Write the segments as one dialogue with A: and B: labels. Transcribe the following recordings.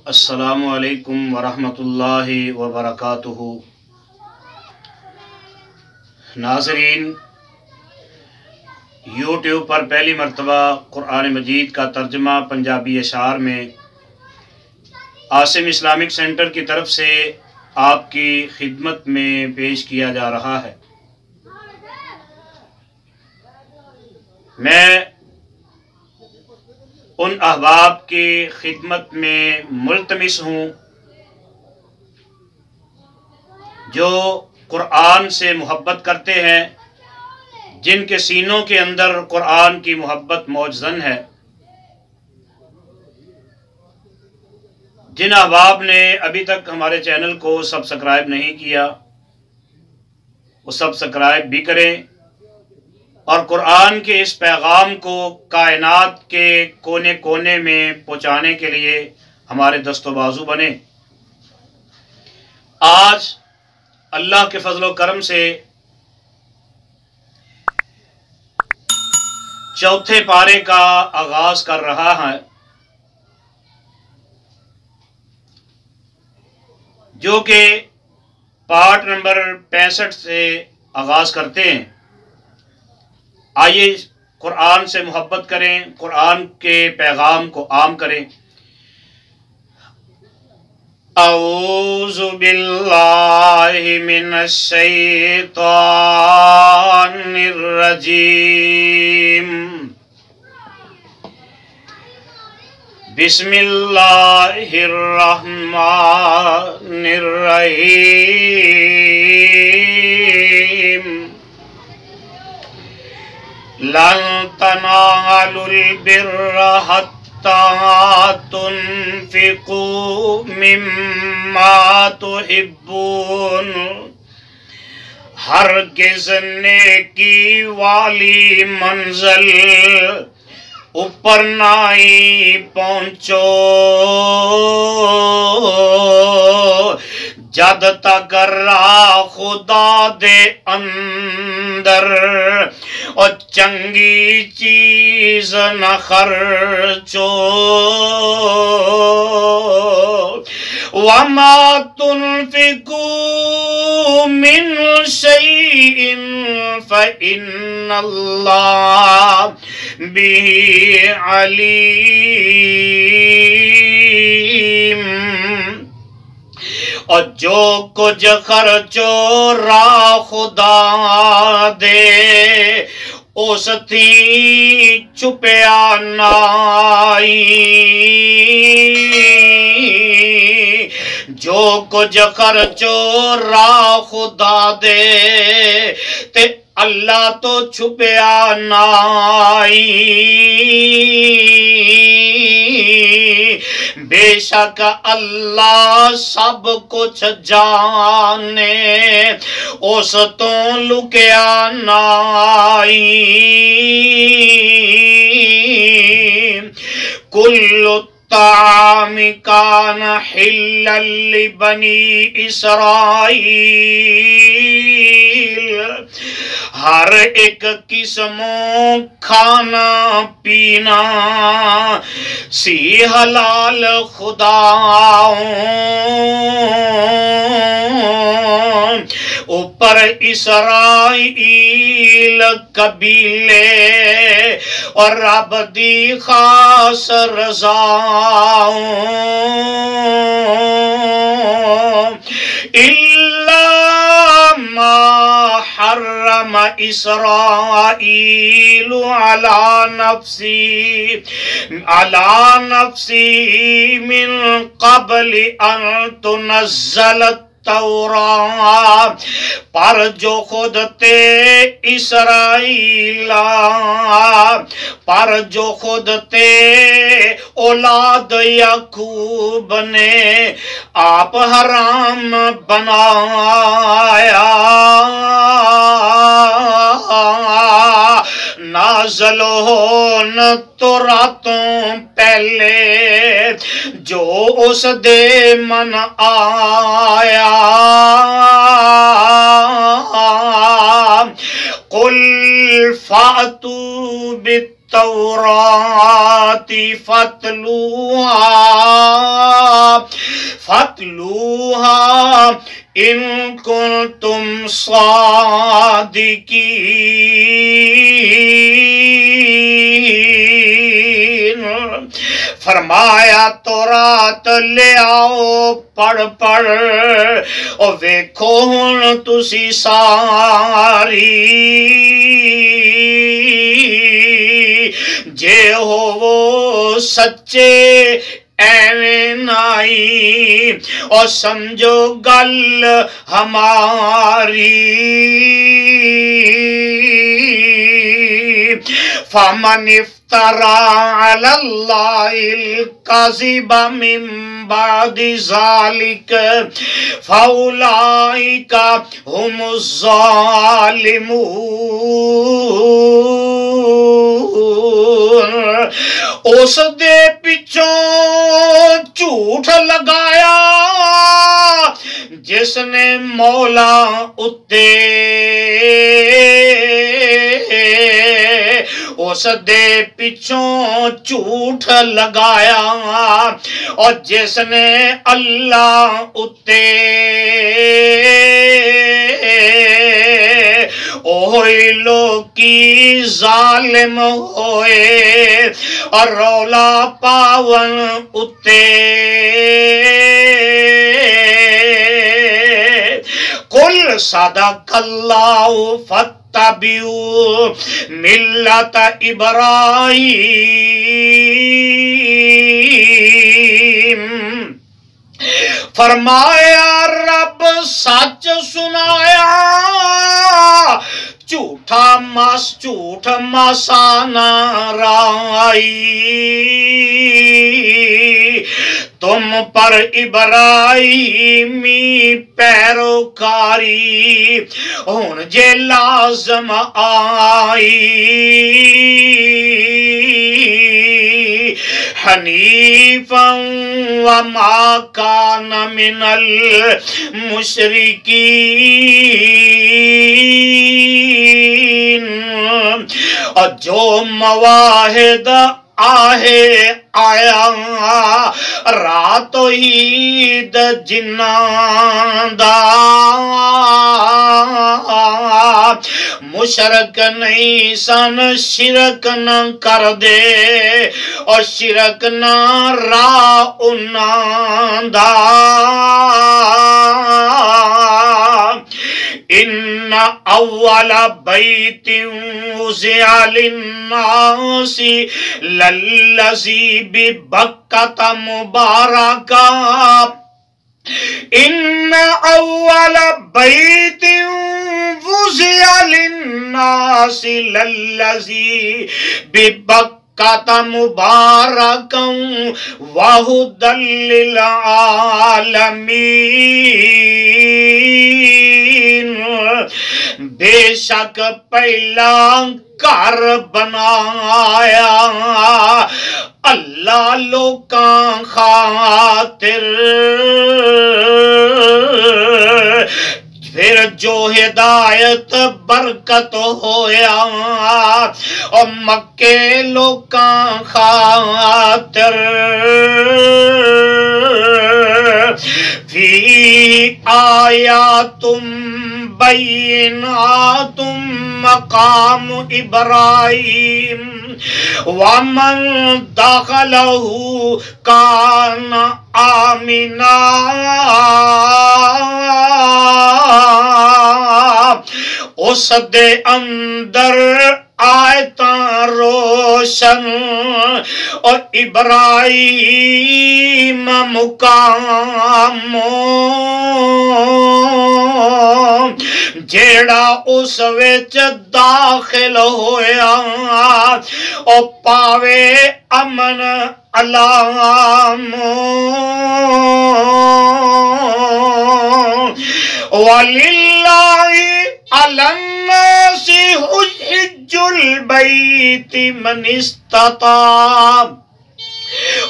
A: السلام علیکم ورحمۃ اللہ وبرکاتہ۔ ناظرین، یوٹیوب پر پہلی مرتبہ قرآن مجید کا ترجمہ پنجابی اشعار میں عاصم اسلامک سینٹر کی طرف سے آپ کی خدمت میں پیش کیا جا رہا ہے۔ میں ان احباب کی خدمت میں ملتمس ہوں جو قرآن سے محبت کرتے ہیں، جن کے سینوں کے اندر قرآن کی محبت موجزن ہے۔ جن احباب نے ابھی تک ہمارے چینل کو سبسکرائب نہیں کیا، وہ سبسکرائب بھی کریں اور قرآن کے اس پیغام کو کائنات کے کونے کونے میں پہنچانے کے لیے ہمارے دست و بازو بنیں۔ آج اللہ کے فضل و کرم سے چوتھے پارے کا آغاز کر رہا ہے، جو کہ پارٹ نمبر 65 سے آغاز کرتے ہیں۔ آئیے قرآن سے محبت کریں، قرآن کے پیغام کو عام کریں۔ اعوذ باللہ من الشیطان الرجیم، بسم اللہ الرحمن الرحیم۔ لن تنالوا البر حتى تنفقوا مما تحبون۔ ہرگز نیکی والی منزل اوپر نائی پہنچو جد تک راہ خدا دے اندر اور چنگی چیز نہ خرچو۔ وما تنفقوا من شيء فإن الله به عليم۔ اور جو کچھ خرچو راہ خدا دے اس تھی چھپیا نائی۔ جو کچھ خرچو راہ خدا دے تے اللہ تو چھپیا نائی۔ بے شک اللہ سب کچھ جانے اس تو لکیا نائی۔ کل الطعام کان حلا لبنی اسرائیل۔ ہر ایک قسموں کھانا پینا سی حلال خداؤں۔ اوپر اسرائیل قبیلے اور رب دی خاص رضاؤں۔ حرم اسرائیل على نفسی من قبل ان تنزل التوراۃ۔ پر جو خود تے اسرائیل، پر جو خود تے اولاد یعقوب نے آپ حرام بنایا۔ نازل ہون تو راتوں پہلے جو اس دے من آیا۔ قل فاتوا بالتوراۃ فاتلوها فَاتْلُوهَا إِن كُنتُمْ صَادِقِينَ۔ فرمایا تورات لے آؤ پڑھ پڑھ اور ویکھو ہن تسی ساری جے ہو وہ سچے ایویں نائی اور سمجھو گل ہماری۔ فَمَنِ افْتَرَى عَلَى اللَّهِ الْكَذِبَ مِن بَعْدِ ذَلِكَ فَأُولَئِكَ هُمُ الظَّالِمُونَ۔ اس دے پچھوں جھوٹ لگایا جس نے مولا اتے، اس دے پچھوں جھوٹ لگایا اور جس نے اللہ اتے، اوہی لوکی ظالم ہوئے اور رولا پاون اتے۔ قُلْ صَدَقَ اللَّهُ فَاتَّبِعُوا مِلَّةَ إِبْرَاہِیم۔ فرمایا رب سچ سنایا، جھوٹ مسانا رائی، تم پر ابراہیمی پیروکاری ہن جے لازم آئی۔ حنیفا وما کان من المشرکین، اور جو مواہد آہے آیا رات و عید جنان دا، مشرک نہیں سن شرک نہ کر دے اور شرک نہ را انہاں دا۔ ان اول بیت وضع للناس للذی ببکۃ مبارکا، ان اول بیت وضع للناس للذی ببکۃ مبارکا وہدی للعالمین۔ بے شک پہلا گھر بنایا اللہ لوکاں خاطر، پھر جو ہدایت برکت ہویا اور مکے لوکاں خاطر، فی آیات بینات مقام ابراہیم ومن دخلہ کان آمنا۔ اس دے اندر آیتاں روشن اور ابراہیم مقام جیڑا اس وچ داخل ہویا اور پاوے امن علام۔ وَلِلَّهِ عَلَى النَّاسِ حِجُّ الْبَيْتِ مَنِ اسْتَطَاعَ،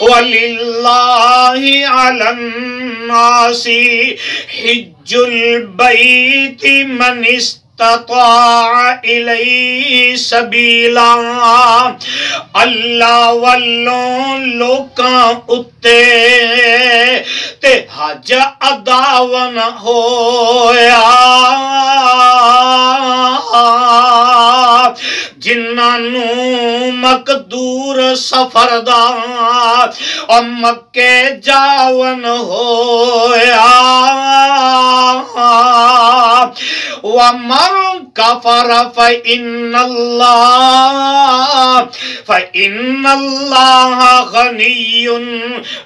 A: وَلِلَّهِ عَلَى النَّاسِ حِجُّ الْبَيْتِ مَنِ اسْتَطَاعَ إِلَيْهِ سَبِيلًا۔ اللہ والوں لوکاں اتے تے اج اداون ہویا جنہاں نوں مقدور سفر دا اور مکے جاون ہویا وَمَنْ كَفَرَ فَإِنَّ اللَّهَ غَنِيٌّ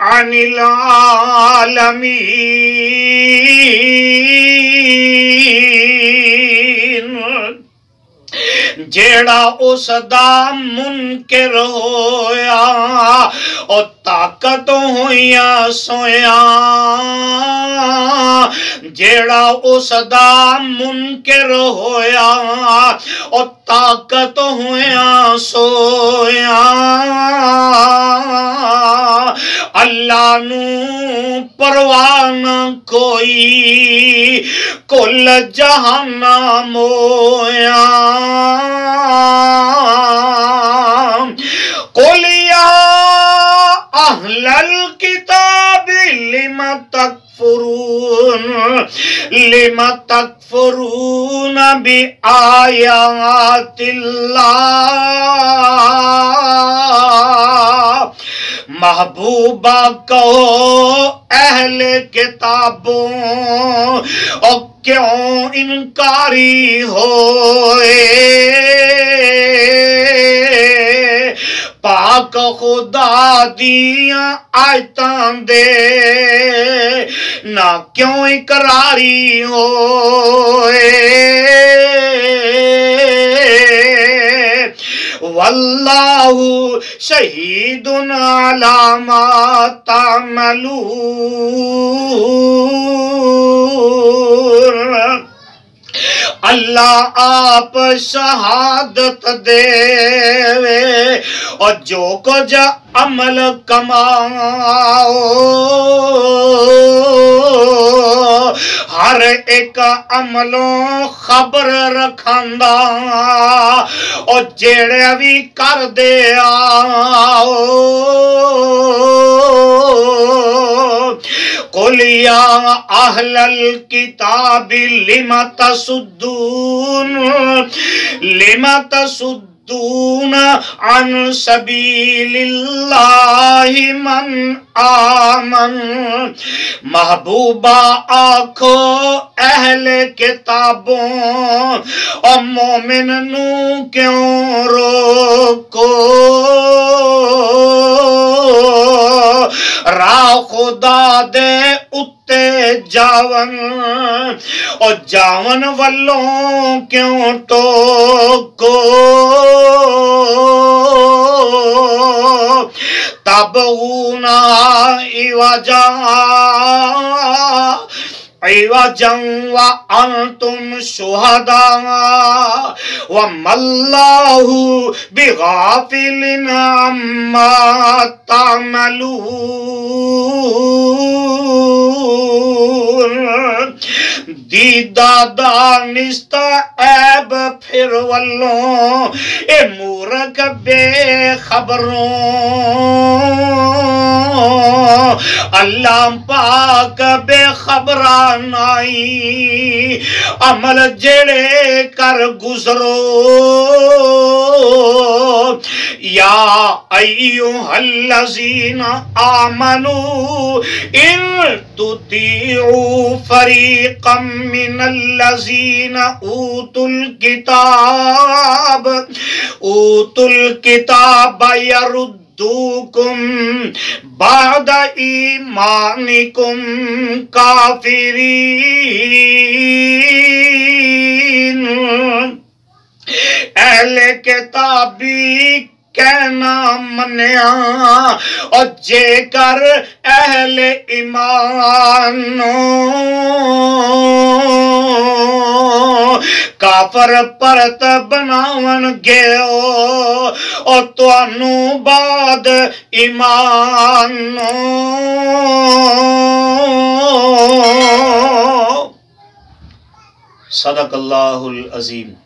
A: عَنِ الْعَالَمِينَ جیڑا اس دا منکر ہویا او طاقت ہویا سویا جیڑا اس دا منکر ہویا او طاقت ہویا سویا اللہ نو پرواہ نہ کوئی کل جہنم ہویا قل یا اہل الکتاب لم تکفرون بآیات اللہ محبوبہ کہو اہل کتابوں اور کیوں انکاری ہوئے پاک خدا دیاں آیتاں دے نہ کیوں اقراری ہوئے واللہ شہید علی ما تعملون اللہ آپ شہادت دے اور جو کچھ عمل کماؤ ہر ایک عملوں خبر رکھندا اور جیڑے بھی کر دے آؤ قل یا اہل الکتاب لم تصدون عن سبیل اللہ من آمن محبوبہ آکھو اہل کتابوں اور مومن نو کیوں روکو راہ خدا دے اتے جاون اور جاون والوں کیوں ٹوکو تبغونا عوجا وانتم شہداء وما اللہ بغافل عما تعملون دیدہ دانستہ عیب پھر والوں اے مورک بے خبروں اللہ پاک بے خبران آئی عمل جڑے کر گزرو یا ایوہ الذین آمنوا ان تطیعوا فریقا من الذین اوتوا الکتاب یردوکم بعد ایمانکم کافرین اہل کتابی کہنا منیا اور جے کر اہل ایمانوں کافر پرت بناون گیو اور توانوں بعد ایمانوں صدق اللہ العظیم.